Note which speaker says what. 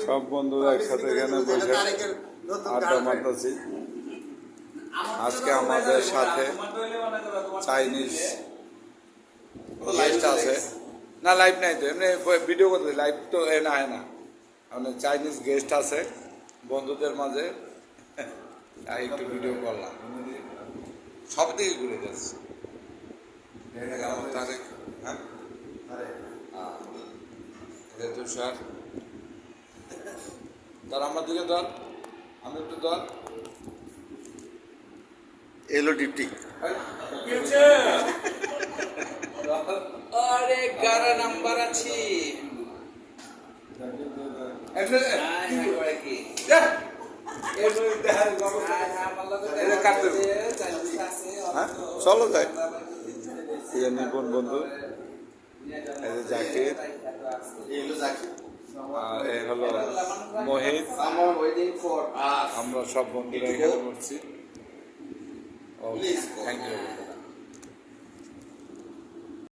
Speaker 1: সব বন্ধুরা একসাথে এখানে বসে আড্ডা মারতেছি। আজকে আমাদের সাথে চাইনিজ গেস্ট আছে। না লাইভ নাই তো, এমনি ভিডিও করতে, লাইভ তো না হয় না। মানে চাইনিজ গেস্ট আছে বন্ধুদের মাঝে, তাই একটু ভিডিও করলাম। সব দিকে ঘুরে যাচ্ছে। তারেক, হ্যাঁ তুষার ধর, আমার দিকে ধর, আমি একটু ধর।
Speaker 2: এলো ডিপটি
Speaker 3: আরে 11 নাম্বার আছি।
Speaker 1: চলো যাই। নিপুণ বন্ধু, এই যে জাকির, আর এই হলো মোহিত। আমরা সব বন্ধুরা এখানে বলছি। Thank you.